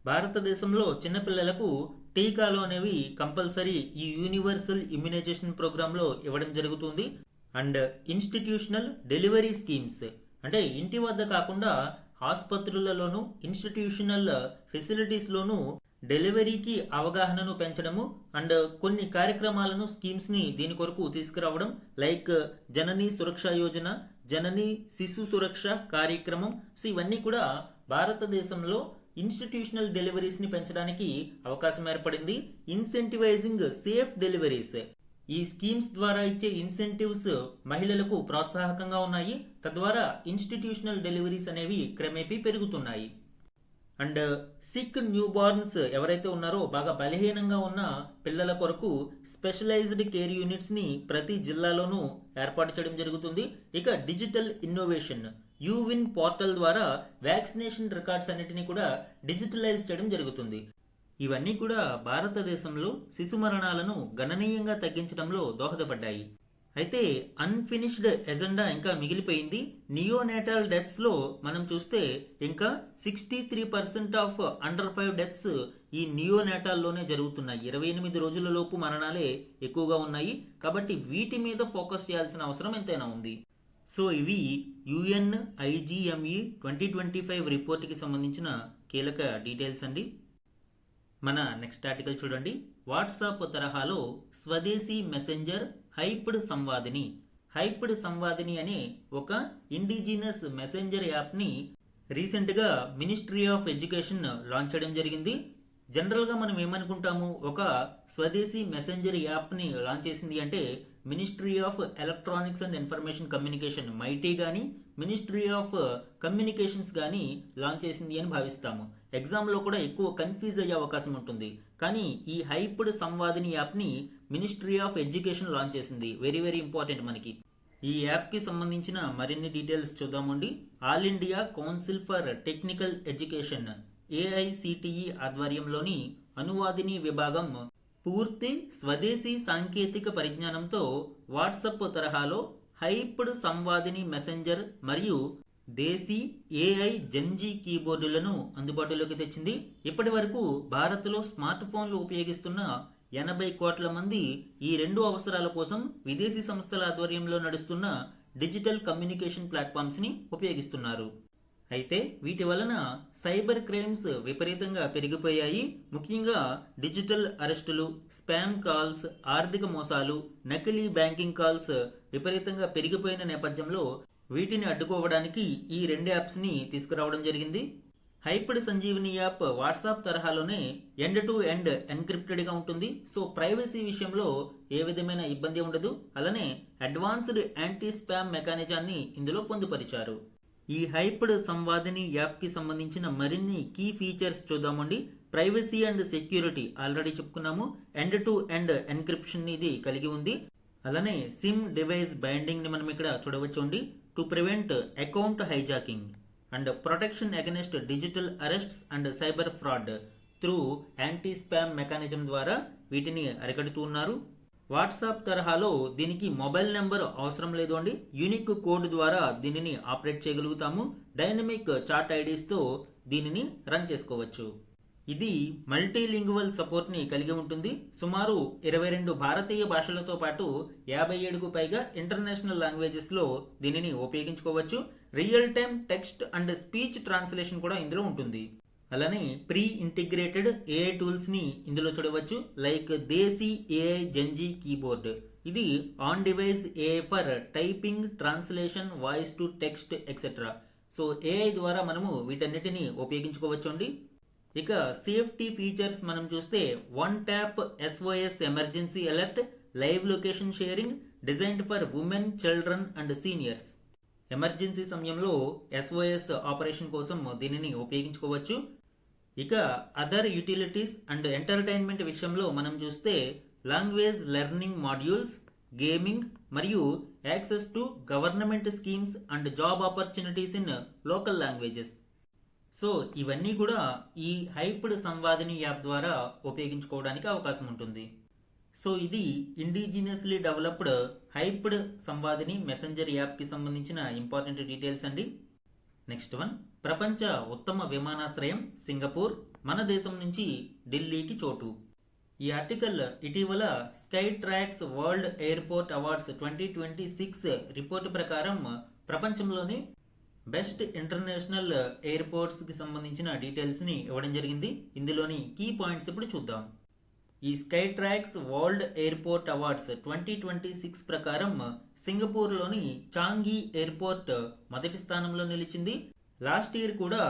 భారతదేశంలో చిన్నపిల్లలకు టీకాలు అనేవి కంపల్సరీ ఈ యూనివర్సల్ ఇమ్యునైజేషన్ ప్రోగ్రాంలో ఇవ్వడం జరుగుతుంది. అండ్ ఇన్స్టిట్యూషనల్ డెలివరీ స్కీమ్స్ అంటే ఇంటి వద్ద కాకుండా ఆసుపత్రులలోను ఇన్స్టిట్యూషనల్ ఫెసిలిటీస్లోను డెలివరీకి అవగాహనను పెంచడము అండ్ కొన్ని కార్యక్రమాలను స్కీమ్స్ని దీని కొరకు తీసుకురావడం. లైక్ జనని సురక్ష యోజన, జనని శిశు సురక్ష కార్యక్రమం. సో ఇవన్నీ కూడా భారతదేశంలో ఇన్స్టిట్యూషనల్ డెలివరీస్ ని పెంచడానికి అవకాశం ఏర్పడింది. Incentivising safe deliveries. ఈ స్కీమ్స్ ద్వారా ఇచ్చే ఇన్సెంటివ్స్ మహిళలకు ప్రోత్సాహకంగా ఉన్నాయి. తద్వారా ఇన్స్టిట్యూషనల్ డెలివరీస్ అనేవి క్రమేపీ పెరుగుతున్నాయి. అండ్ సిక్ న్యూ బార్న్స్ ఎవరైతే ఉన్నారో బాగా బలహీనంగా ఉన్న పిల్లల కొరకు స్పెషలైజ్డ్ కేర్ యూనిట్స్ ని ప్రతి జిల్లాలోనూ ఏర్పాటు చేయడం జరుగుతుంది. ఇక డిజిటల్ ఇన్నోవేషన్ యూవిన్ పోర్టల్ ద్వారా వ్యాక్సినేషన్ రికార్డ్స్ అన్నిటినీ కూడా డిజిటలైజ్ చేయడం జరుగుతుంది. ఇవన్నీ కూడా భారతదేశంలో శిశు మరణాలను గణనీయంగా తగ్గించడంలో దోహదపడ్డాయి. అయితే అన్ఫినిష్డ్ ఎజెండా ఇంకా మిగిలిపోయింది. నియోనేటల్ డెత్స్ లో మనం చూస్తే ఇంకా 63% ఆఫ్ అండర్ 5 డెత్స్ ఈ నియోనేటాల్లోనే జరుగుతున్నాయి. 28 రోజుల లోపు మరణాలే ఎక్కువగా ఉన్నాయి. కాబట్టి వీటి మీద ఫోకస్ చేయాల్సిన అవసరం ఎంతైనా ఉంది. సో ఇవి యుఎన్ ఐజిఎంఈ 2025 రిపోర్ట్కి సంబంధించిన కీలక డీటెయిల్స్ అండి. మన నెక్స్ట్ ఆర్టికల్ చూడండి. వాట్సాప్ తరహాలో స్వదేశీ మెసెంజర్ హైప్డ్ సంవాదిని. హైప్డ్ సంవాదిని అనే ఒక ఇండిజినస్ మెసెంజర్ యాప్ని రీసెంట్గా మినిస్ట్రీ ఆఫ్ ఎడ్యుకేషన్ లాంచ్ చేయడం జరిగింది. జనరల్గా మనం ఏమనుకుంటాము, ఒక స్వదేశీ మెసెంజర్ యాప్ని లాంచ్ చేసింది అంటే ministry of electronics and information communication mighty కానీ మినిస్ట్రీ ఆఫ్ కమ్యూనికేషన్స్ కానీ లాంచ్ చేసింది అని భావిస్తాము. ఎగ్జామ్లో కూడా ఎక్కువ కన్ఫ్యూజ్ అయ్యే అవకాశం ఉంటుంది. కానీ ఈ హైప్డ్ సంవాదిని యాప్ని మినిస్ట్రీ ఆఫ్ ఎడ్యుకేషన్ లాంచ్ చేసింది. వెరీ వెరీ ఇంపార్టెంట్ మనకి. ఈ యాప్కి సంబంధించిన మరిన్ని డీటెయిల్స్ చూద్దామండి. All India council for technical education AICTE ఆధ్వర్యంలోని అనువాదిని విభాగం పూర్తి స్వదేశీ సాంకేతిక పరిజ్ఞానంతో వాట్సాప్ తరహాలో హైప్డ్ సంవాదిని మెసెంజర్ మరియు దేశీ ఏఐ జెన్జీ కీబోర్డులను అందుబాటులోకి తెచ్చింది. ఇప్పటి వరకు భారత్లో స్మార్ట్ ఫోన్లు ఉపయోగిస్తున్న 80 కోట్ల మంది ఈ రెండు అవసరాల కోసం విదేశీ సంస్థల ఆధ్వర్యంలో నడుస్తున్న డిజిటల్ కమ్యూనికేషన్ ప్లాట్ఫామ్స్ని ఉపయోగిస్తున్నారు. అయితే వీటి వలన సైబర్ క్రైమ్స్ విపరీతంగా పెరిగిపోయాయి. ముఖ్యంగా డిజిటల్ అరెస్టులు, స్పామ్ కాల్స్, ఆర్థిక మోసాలు, నకిలీ బ్యాంకింగ్ కాల్స్ విపరీతంగా పెరిగిపోయిన నేపథ్యంలో వీటిని అడ్డుకోవడానికి ఈ రెండు యాప్స్ని తీసుకురావడం జరిగింది. హైప్డ్ సంజీవిని యాప్ వాట్సాప్ తరహాలోనే ఎండ్ టు ఎండ్ ఎన్క్రిప్టెడ్గా ఉంటుంది. సో ప్రైవసీ విషయంలో ఏ విధమైన ఇబ్బంది ఉండదు. అలానే అడ్వాన్స్డ్ యాంటీ స్పామ్ మెకానిజాన్ని ఇందులో పొందుపరిచారు. ఈ హైప్డ్ సంవాదిని యాప్కి సంబంధించిన మరిన్ని కీ ఫీచర్స్ చూద్దామండి. ప్రైవసీ అండ్ సెక్యూరిటీ ఆల్రెడీ చెప్పుకున్నాము. ఎండ్ టు ఎండ్ ఎన్క్రిప్షన్ ఇది కలిగి ఉంది. అలానే సిమ్ డివైస్ బైండింగ్ ని మనం ఇక్కడ చూడవచ్చండి. To prevent account hijacking and protection against digital arrests and cyber fraud through anti spam mechanism ద్వారా వీటిని అరికడుతూ ఉన్నారు. వాట్సాప్ తరహాలో దీనికి మొబైల్ నెంబర్ అవసరం లేదు అండి. యూనిక్ కోడ్ ద్వారా దీనిని ఆపరేట్ చేయగలుగుతాము. డైనమిక్ చాట్ ఐడీస్తో దీనిని రన్ చేసుకోవచ్చు. ఇది మల్టీలింగ్వల్ సపోర్ట్ని కలిగి ఉంటుంది. సుమారు 22 భారతీయ భాషలతో పాటు 57కు పైగా ఇంటర్నేషనల్ లాంగ్వేజెస్లో దీనిని ఉపయోగించుకోవచ్చు. Real time text and speech translation కూడా ఇందులో ఉంటుంది. అలానే ప్రీ ఇంటిగ్రేటెడ్ ఏఐ టూల్స్ ని ఇందులో చూడవచ్చు. లైక్ దేశీ ఏఐ జెన్జీ కీబోర్డ్. ఇది on device AI for typing, translation, voice to text etcetera. So AI ద్వారా మనము వీటన్నిటిని ఉపయోగించుకోవచ్చు అండి. ఇక సేఫ్టీ ఫీచర్స్ మనం చూస్తే one tap SOS emergency alert, live location sharing, designed for women, children and seniors. Emergency సమయంలో ఎస్ఓఎస్ ఆపరేషన్ కోసం దీనిని ఉపయోగించుకోవచ్చు. ఇక అదర్ యూటిలిటీస్ అండ్ ఎంటర్టైన్మెంట్ విషయంలో మనం చూస్తే లాంగ్వేజ్ లెర్నింగ్ మాడ్యూల్స్, గేమింగ్ మరియు access to government schemes and job opportunities in local languages. So ఇవన్నీ కూడా ఈ హైప్డ్ సంవాదిని యాప్ ద్వారా ఉపయోగించుకోవడానికి అవకాశం ఉంటుంది. సో ఇది ఇండిజినియస్లీ డెవలప్డ్ హైప్డ్ సంవాదిని మెసెంజర్ యాప్కి సంబంధించిన ఇంపార్టెంట్ డీటెయిల్స్ అండి. నెక్స్ట్ వన్, ప్రపంచ ఉత్తమ విమానాశ్రయం సింగపూర్, మన దేశం నుంచి ఢిల్లీకి చోటు. ఈ ఆర్టికల్ ఇటీవల sky tracks world airport awards 2026 report ప్రకారం ప్రపంచంలోని బెస్ట్ ఇంటర్నేషనల్ ఎయిర్పోర్ట్స్కి సంబంధించిన డీటెయిల్స్ని ఇవ్వడం జరిగింది. ఇందులోని కీ పాయింట్స్ ఇప్పుడు చూద్దాం. ఈ sky tracks world airport awards 2026 ప్రకారం సింగపూర్లోని చాంగి ఎయిర్పోర్ట్ మొదటి స్థానంలో నిలిచింది. లాస్ట్ ఇయర్ కూడా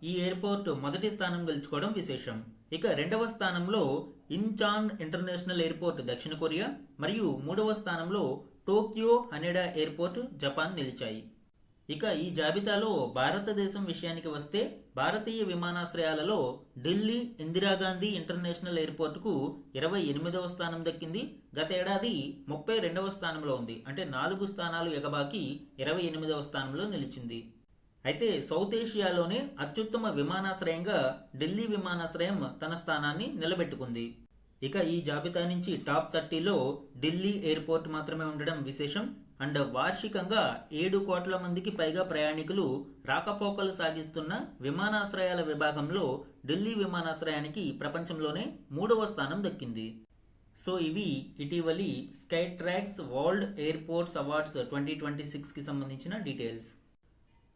ఈ ఎయిర్పోర్ట్ మొదటి స్థానం గెలుచుకోవడం విశేషం. ఇక రెండవ స్థానంలో ఇన్చాన్ ఇంటర్నేషనల్ ఎయిర్పోర్ట్ దక్షిణ కొరియా మరియు మూడవ స్థానంలో టోక్యో హనెడా ఎయిర్పోర్ట్ జపాన్ నిలిచాయి. ఇక ఈ జాబితాలో భారతదేశం విషయానికి వస్తే భారతీయ విమానాశ్రయాలలో ఢిల్లీ ఇందిరాగాంధీ ఇంటర్నేషనల్ ఎయిర్పోర్టుకు 28వ స్థానం దక్కింది. గత ఏడాది 32వ స్థానంలో ఉంది. అంటే 4 స్థానాలు ఎగబాకి 28వ స్థానంలో నిలిచింది. అయితే సౌత్ ఏషియాలోనే అత్యుత్తమ విమానాశ్రయంగా ఢిల్లీ విమానాశ్రయం తన స్థానాన్ని నిలబెట్టుకుంది. ఇక ఈ జాబితా నుంచి టాప్ 30లో ఢిల్లీ ఎయిర్పోర్ట్ మాత్రమే ఉండడం విశేషం. అండ్ వార్షికంగా 7 కోట్ల మందికి పైగా ప్రయాణికులు రాకపోకలు సాగిస్తున్న విమానాశ్రయాల విభాగంలో ఢిల్లీ విమానాశ్రయానికి ప్రపంచంలోనే 3వ స్థానం దక్కింది. సో ఇవి ఇటీవలి Skytrax world airports awards 2026కి సంబంధించిన డీటెయిల్స్.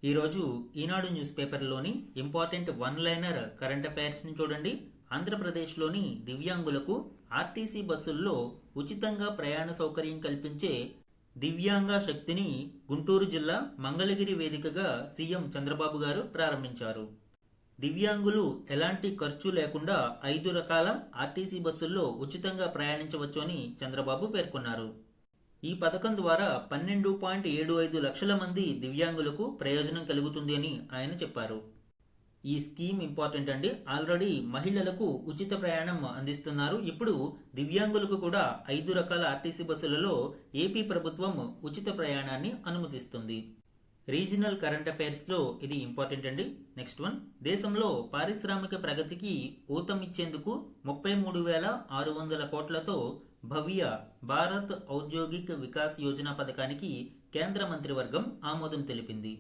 ఈరోజు ఈనాడు న్యూస్ పేపర్లోని ఇంపార్టెంట్ వన్ లైనర్ కరెంట్ అఫైర్స్ని చూడండి. ఆంధ్రప్రదేశ్లోని దివ్యాంగులకు ఆర్టీసీ బస్సుల్లో ఉచితంగా ప్రయాణ సౌకర్యం కల్పించే దివ్యాంగ శక్తిని గుంటూరు జిల్లా మంగళగిరి వేదికగా సీఎం చంద్రబాబు గారు ప్రారంభించారు. దివ్యాంగులు ఎలాంటి ఖర్చు లేకుండా 5 రకాల ఆర్టీసీ బస్సుల్లో ఉచితంగా ప్రయాణించవచ్చు అని చంద్రబాబు పేర్కొన్నారు. ఈ పథకం ద్వారా 12.75 లక్షల మంది దివ్యాంగులకు ప్రయోజనం కలుగుతుంది అని ఆయన చెప్పారు. ఈ స్కీమ్ ఇంపార్టెంట్ అండి. ఆల్రెడీ మహిళలకు ఉచిత ప్రయాణం అందిస్తున్నారు. ఇప్పుడు దివ్యాంగులకు కూడా 5 రకాల ఆర్టీసీ బస్సులలో ఏపీ ప్రభుత్వం ఉచిత ప్రయాణాన్ని అనుమతిస్తుంది. రీజనల్ కరెంట్ అఫైర్స్లో ఇది ఇంపార్టెంట్ అండి. నెక్స్ట్ వన్, దేశంలో పారిశ్రామిక ప్రగతికి ఊతమిచ్చేందుకు 33,600 కోట్లతో భవ్య భారత్ ఔద్యోగిక్ వికాస్ యోజన పథకానికి కేంద్ర మంత్రివర్గం ఆమోదం తెలిపింది.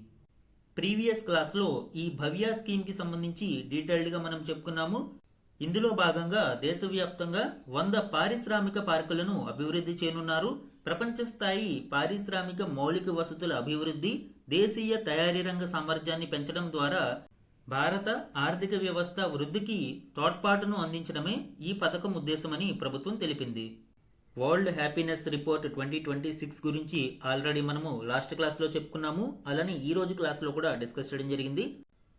ప్రీవియస్ క్లాస్లో ఈ భవ్య స్కీమ్కి సంబంధించి డీటెయిల్డ్గా మనం చెప్పుకున్నాము. ఇందులో భాగంగా దేశవ్యాప్తంగా 100 పారిశ్రామిక పార్కులను అభివృద్ధి చేయనున్నారు. ప్రపంచ స్థాయి పారిశ్రామిక మౌలిక వసతుల అభివృద్ధి, దేశీయ తయారీ రంగ సామర్థ్యాన్ని పెంచడం ద్వారా భారత ఆర్థిక వ్యవస్థ వృద్ధికి తోడ్పాటును అందించడమే ఈ పథకం ఉద్దేశమని ప్రభుత్వం తెలిపింది. వరల్డ్ హ్యాపీనెస్ రిపోర్ట్ 2026 గురించి ఆల్రెడీ మనము లాస్ట్ క్లాస్లో చెప్పుకున్నాము. అలానే ఈ రోజు క్లాస్లో కూడా డిస్కస్ చేయడం జరిగింది.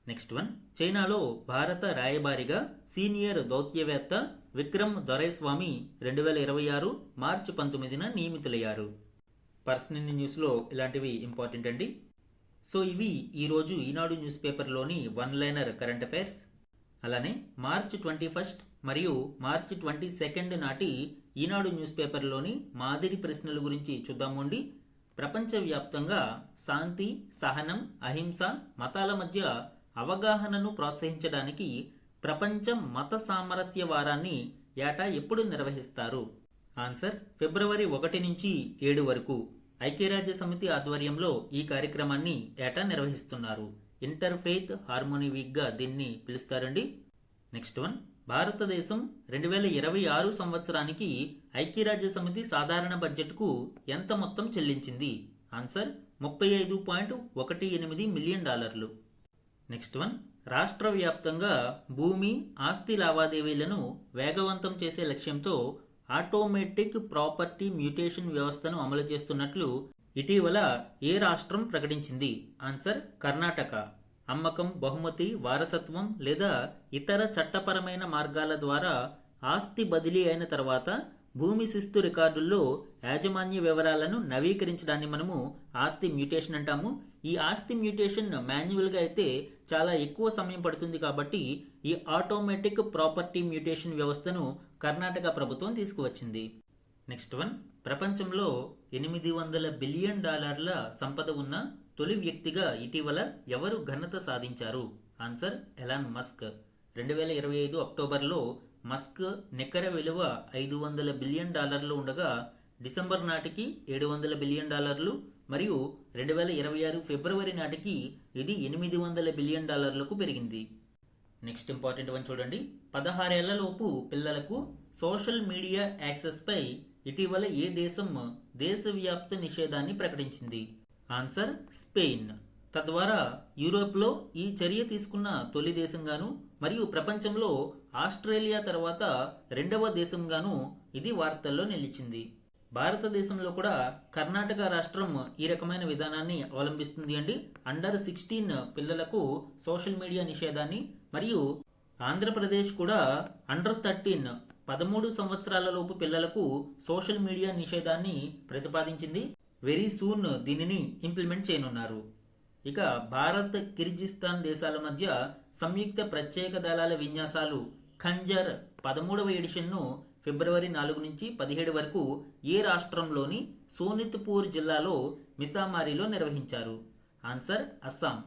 నెక్స్ట్ వన్, చైనాలో భారత రాయబారిగా సీనియర్ దౌత్యవేత్త విక్రమ్ దొరైస్వామి 2026 మార్చి 19న నియమితులయ్యారు. పర్సనల్ న్యూస్లో ఇలాంటివి ఇంపార్టెంట్ అండి. సో ఇవి ఈరోజు ఈనాడు న్యూస్ పేపర్లోని వన్ లైనర్ కరెంట్ అఫైర్స్. అలానే మార్చి 21 మరియు మార్చి 22 నాటి ఈనాడు న్యూస్ పేపర్లోని మాదిరి ప్రశ్నల గురించి చూద్దామండి. ప్రపంచవ్యాప్తంగా శాంతి, సహనం, అహింస మతాల మధ్య అవగాహనను ప్రోత్సహించడానికి ప్రపంచ మత సామరస్య వారాన్ని ఏటా ఎప్పుడు నిర్వహిస్తారు? ఆన్సర్, ఫిబ్రవరి 1 నుంచి 7 వరకు ఐక్యరాజ్య సమితి ఆధ్వర్యంలో ఈ కార్యక్రమాన్ని ఏటా నిర్వహిస్తున్నారు. ఇంటర్ఫెయిత్ హార్మోనీ వీక్గా దీన్ని పిలుస్తారండి. నెక్స్ట్ వన్, భారతదేశం 2026 సంవత్సరానికి ఐక్యరాజ్య సమితి సాధారణ బడ్జెట్కు ఎంత మొత్తం చెల్లించింది? Answer, $35.18 million. నెక్స్ట్ వన్, రాష్ట్ర వ్యాప్తంగా భూమి, ఆస్తి లావాదేవీలను వేగవంతం చేసే లక్ష్యంతో ఆటోమేటిక్ ప్రాపర్టీ మ్యూటేషన్ వ్యవస్థను అమలు చేస్తున్నట్లు ఇటీవల ఏ రాష్ట్రం ప్రకటించింది? ఆన్సర్, కర్ణాటక. అమ్మకం, బహుమతి, వారసత్వం లేదా ఇతర చట్టపరమైన మార్గాల ద్వారా ఆస్తి బదిలీ అయిన తర్వాత భూమి శిస్తు రికార్డుల్లో యాజమాన్య వివరాలను నవీకరించడాన్ని మనము ఆస్తి మ్యూటేషన్ అంటాము. ఈ ఆస్తి మ్యూటేషన్ మాన్యువల్గా అయితే చాలా ఎక్కువ సమయం పడుతుంది. కాబట్టి ఈ ఆటోమేటిక్ ప్రాపర్టీ మ్యూటేషన్ వ్యవస్థను కర్ణాటక ప్రభుత్వం తీసుకువచ్చింది. నెక్స్ట్ వన్, ప్రపంచంలో $800 బిలియన్ సంపద ఉన్న తొలి వ్యక్తిగా ఇటీవల ఎవరు ఘనత సాధించారు? Answer, Elon Musk. 2025 అక్టోబర్లో మస్క్ నికర విలువ $500 బిలియన్ ఉండగా డిసెంబర్ నాటికి $700 బిలియన్ మరియు 2026 ఫిబ్రవరి నాటికి ఇది $800 బిలియన్ పెరిగింది. నెక్స్ట్ ఇంపార్టెంట్ వన్ చూడండి. 16 ఏళ్లలోపు పిల్లలకు సోషల్ మీడియా యాక్సెస్ పై ఇటీవల ఏ దేశం దేశవ్యాప్త నిషేధాన్ని ప్రకటించింది? Answer, Spain. తద్వారా యూరోప్లో ఈ చర్య తీసుకున్న తొలి దేశంగాను మరియు ప్రపంచంలో ఆస్ట్రేలియా తర్వాత 2వ దేశంగాను ఇది వార్తల్లో నిలిచింది. భారతదేశంలో కూడా కర్ణాటక రాష్ట్రం ఈ రకమైన విధానాన్ని అవలంబిస్తుంది అండి. అండర్ 16 పిల్లలకు సోషల్ మీడియా నిషేధాన్ని, మరియు ఆంధ్రప్రదేశ్ కూడా అండర్ 13 13 సంవత్సరాల లోపు పిల్లలకు సోషల్ మీడియా నిషేధాన్ని ప్రతిపాదించింది. వెరీ సూన్ దీనిని ఇంప్లిమెంట్ చేయనున్నారు. ఇక భారత్, కిర్గిజిస్తాన్ దేశాల మధ్య సంయుక్త ప్రత్యేక దళాల విన్యాసాలు ఖంజర్ 13వ ఎడిషన్ను ఫిబ్రవరి 4 నుంచి 17 వరకు ఏ రాష్ట్రంలోని సోనిత్పూర్ జిల్లాలో మిసామారిలో నిర్వహించారు? ఆన్సర్, అస్సాం.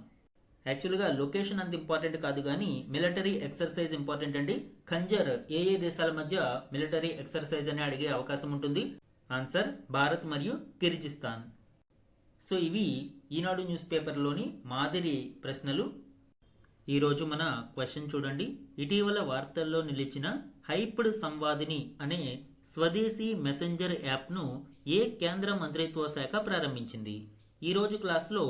యాక్చువల్గా లొకేషన్ అంత ఇంపార్టెంట్ కాదు కానీ మిలిటరీ ఎక్సర్సైజ్ ఇంపార్టెంట్ అండి. ఖంజర్ ఏ ఏ దేశాల మధ్య మిలిటరీ ఎక్సర్సైజ్ అని అడిగే అవకాశం ఉంటుంది. ఆన్సర్ భారత్ మరియు కిర్గిస్తాన్. సో ఇవి ఈనాడు న్యూస్ పేపర్లోని మాదిరి ప్రశ్నలు. ఈరోజు మన క్వశ్చన్ చూడండి. ఇటీవల వార్తల్లో నిలిచిన హైప్డ్ సంవాదిని అనే స్వదేశీ మెసెంజర్ యాప్ను ఏ కేంద్ర మంత్రిత్వ శాఖ ప్రారంభించింది? ఈరోజు క్లాస్లో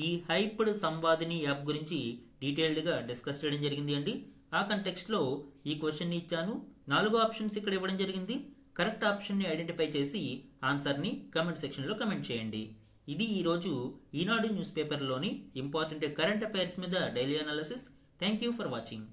ఈ హైప్డ్ సంవాదిని యాప్ గురించి డీటెయిల్డ్గా డిస్కస్ చేయడం జరిగింది అండి. ఆ కంటెక్స్ట్లో ఈ క్వశ్చన్ని ఇచ్చాను. 4 ఆప్షన్స్ ఇక్కడ ఇవ్వడం జరిగింది. కరెక్ట్ ఆప్షన్ని ఐడెంటిఫై చేసి ఆన్సర్ని కమెంట్ సెక్షన్లో కమెంట్ చేయండి. ఇది ఈరోజు ఈనాడు న్యూస్ పేపర్లోని ఇంపార్టెంట్ కరెంట్ అఫైర్స్ మీద daily analysis. Thank you for watching.